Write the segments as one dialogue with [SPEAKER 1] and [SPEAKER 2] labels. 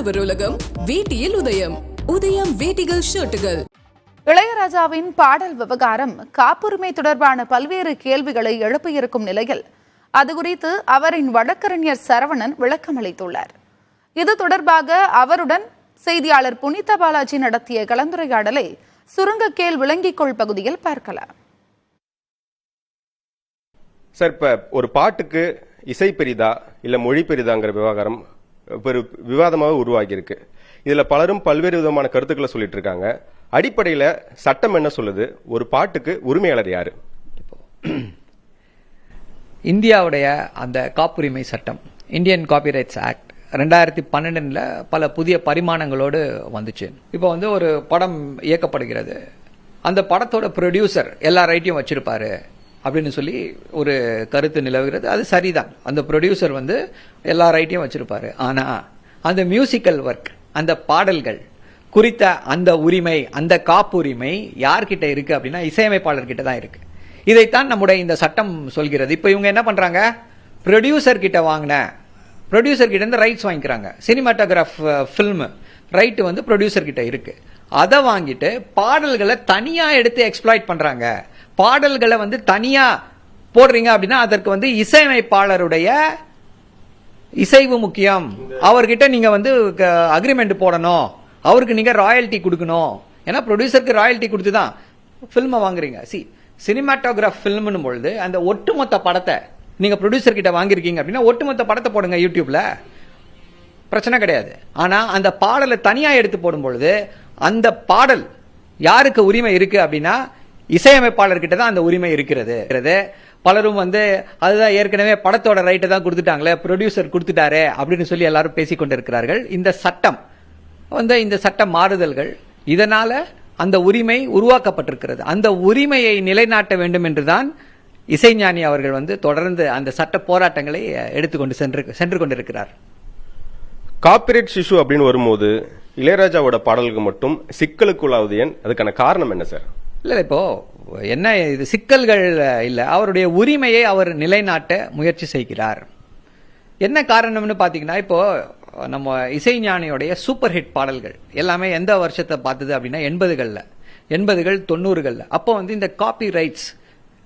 [SPEAKER 1] ஆடவர் உலகம் வேட்டியில் உதயம். உதயம் வேட்டிகள் ஷர்ட்டுகள்.
[SPEAKER 2] இளையராஜாவின் பாடல் விவகாரம் காப்புரிமை தொடர்பான பல்வேறு கேள்விகளை எழுப்பியிருக்கும் நிலையில் அது குறித்து அவரின் வழக்கறிஞர் சரவணன் விளக்கமளித்துள்ளார். இது தொடர்பாக அவருடன் செய்தியாளர் புனிதா பாலாஜி நடத்திய கலந்துரையாடலை சுருங்கக்கேள் விளங்கிக்கொள் பகுதியில் பார்க்கலாம்.
[SPEAKER 3] சார், இப்ப ஒரு பாட்டுக்கு இசை பெரிதா இல்ல மொழி பெரிதாங்கிற விவகாரம் ஒரு விவாதமாக உருவாகி இருக்கு. இதுல பலரும் பல்வேறு விதமான கருத்துக்களை சொல்லிட்டு இருக்காங்க. அடிப்படையில சட்டம் என்ன சொல்லுது? ஒரு பாட்டுக்கு உரிமையாளர் யாரு?
[SPEAKER 4] இந்தியாவுடைய அந்த காப்புரிமை சட்டம், இந்தியன் காப்பிரைட்ஸ் ஆக்ட் 2012 பல புதிய பரிமாணங்களோடு வந்துச்சு. இப்போ ஒரு படம் இயக்கப்படுகிறது, அந்த படத்தோட ப்ரொடியூசர் எல்லா ரைட்டையும் வச்சிருப்பாரு அப்படின்னு சொல்லி ஒரு கருத்து நிலவுகிறது. அது சரிதான், அந்த ப்ரொடியூசர் எல்லா ரைட்டையும் வச்சிருப்பாரு. ஆனா அந்த மியூசிக்கல் ஒர்க், அந்த பாடல்கள் குறித்த அந்த உரிமை, அந்த காப்புரிமை யார்கிட்ட இருக்கு அப்படின்னா இசையமைப்பாளர்கிட்ட தான் இருக்கு. இதைத்தான் நம்முடைய இந்த சட்டம் சொல்கிறது. இப்ப இவங்க என்ன பண்றாங்க? ப்ரொடியூசர் கிட்ட இருந்து ரைட்ஸ் வாங்கிக்கிறாங்க. சினிமாட்டோகிராஃப் பிலிம் ரைட் ப்ரொடியூசர் கிட்ட இருக்கு. அதை வாங்கிட்டு பாடல்களை தனியா எடுத்து எக்ஸ்ப்ளாய்ட் பண்றாங்க. பாடல்களை தனியா போடுறீங்க அப்படின்னா அதற்கு இசையமைப்பாளருடைய இசைவு முக்கியம். அவர்கிட்ட நீங்க அக்ரிமெண்ட் போடணும், அவருக்கு நீங்க ராயல்டி கொடுக்கணும். ஏன்னா ப்ரொடியூசருக்கு ராயல்டி கொடுத்துதான் பிலிமை வாங்குறீங்க. சினிமாட்டோகிராஃப் பிலிம்னு பொழுது அந்த ஒட்டுமொத்த படத்தை நீங்க ப்ரொடியூசர் கிட்ட வாங்கிருக்கீங்க அப்படின்னா ஒட்டுமொத்த படத்தை போடுங்க யூடியூப்ல, பிரச்சனை கிடையாது. ஆனா அந்த பாடலை தனியா எடுத்து போடும் பொழுது அந்த பாடல் யாருக்கு உரிமை இருக்கு அப்படின்னா இசையமைப்பாளர்கிட்ட தான் அந்த உரிமை இருக்கிறது. பலரும் அதுதான் ஏற்கனவே படத்தோட ரைட்டை தான் கொடுத்துட்டாங்களே, ப்ரொடியூசர் கொடுத்துட்டாரே அப்படின்னு சொல்லி எல்லாரும் பேசிக் கொண்டிருக்கிறார்கள். இந்த சட்டம் இந்த சட்ட மாறுதல்கள், இதனால அந்த உரிமை உருவாக்கப்பட்டிருக்கிறது. அந்த உரிமையை நிலைநாட்ட வேண்டும் என்றுதான் இசைஞானி அவர்கள் தொடர்ந்து அந்த சட்ட போராட்டங்களை எடுத்துக்கொண்டு சென்று கொண்டிருக்கிறார்.
[SPEAKER 3] காப்பிரைட் இஷ்யூ அப்படின்னு வரும்போது இளையராஜாவோட பாடல்கள் மட்டும் சிக்கலுக்குள்ளாவது ஏன்? அதுக்கான காரணம் என்ன சார்?
[SPEAKER 4] இல்ல, இப்போ என்ன இது சிக்கல்கள் இல்ல, அவருடைய உரிமையை அவர் நிலைநாட்ட முயற்சி செய்கிறார். என்ன காரணம்னு பாத்தீங்கன்னா, இப்போ நம்ம இசைஞானியோடைய சூப்பர் ஹிட் பாடல்கள் எல்லாமே எந்த வருஷத்தை பார்த்தது அப்படின்னா 80கள் 90கள். அப்போ இந்த காப்பி ரைட்ஸ்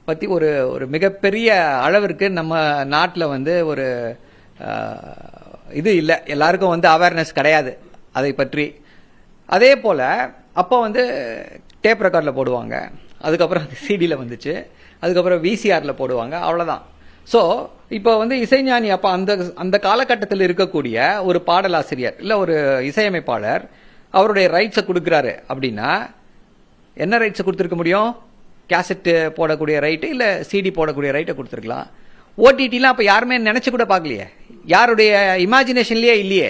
[SPEAKER 4] பத்தி ஒரு மிகப்பெரிய அளவிற்கு நம்ம நாட்டில் ஒரு இது இல்லை, எல்லாருக்கும் அவேர்னஸ் கிடையாது அதை பற்றி. அதே போல அப்போ டேப் ரெக்கார்ட்ல போடுவாங்க, அதுக்கப்புறம் சிடியில வந்துச்சு, அதுக்கப்புறம் விசிஆர்ல போடுவாங்க, அவ்வளவுதான். சோ இப்போ இசைஞானி அப்ப அந்த காலகட்டத்தில் இருக்கக்கூடிய ஒரு பாடலாசிரியர் இல்ல ஒரு இசையமைப்பாளர் அவருடைய ரைட்ஸை கொடுக்கிறாரு அப்படின்னா என்ன ரைட்ஸை கொடுத்திருக்க முடியும்? கேசட் போடக்கூடிய ரைட்டு இல்ல சிடி போடக்கூடிய ரைட்டை கொடுத்திருக்கலாம். ஓடிடிலாம் அப்ப யாருமே நினைச்சு கூட பார்க்கலையே, யாருடைய இமேஜினேஷன்லயே இல்லையே.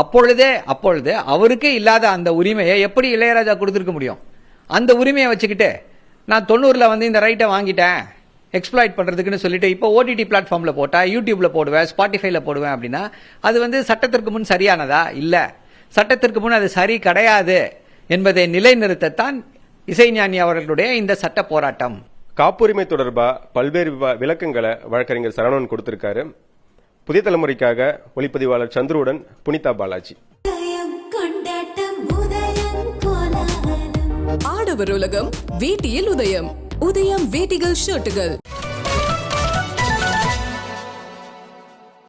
[SPEAKER 4] அப்பொழுது அவருக்கே இல்லாத அந்த உரிமையை எப்படி இளையராஜா கொடுத்திருக்க முடியும்? அந்த உரிமையை வச்சுக்கிட்டு நான் 90ல் இந்த ரைட்டை வாங்கிட்டேன் எக்ஸ்ப்ளாய்ட் பண்றதுக்குன்னு சொல்லிட்டு இப்போ ஓடிடி பிளாட்ஃபார்ம்ல போட்டா, யூடியூப்ல போடுவேன், ஸ்பாட்டிஃபைல போடுவேன் அப்படின்னா அது சட்டத்திற்கு முன் சரியானதா? இல்ல, சட்டத்திற்கு முன் அது சரி கிடையாது என்பதை நிலைநிறுத்தத்தான் இசைஞானி அவர்களுடைய இந்த சட்ட போராட்டம்.
[SPEAKER 3] காப்புரிமை தொடர்பா பல்வேறு விளக்கங்களை வழக்கறிஞர் சரவணன் கொடுத்திருக்காரு. புதிய தலைமுறைக்காக ஒளிப்பதிவாளர் சந்துருடன் புனிதா பாலாஜி.
[SPEAKER 1] ஆடவர் உலகம் வேட்டியில் உதயம். உதயம் வேட்டிகள் ஷர்ட்டுகள்.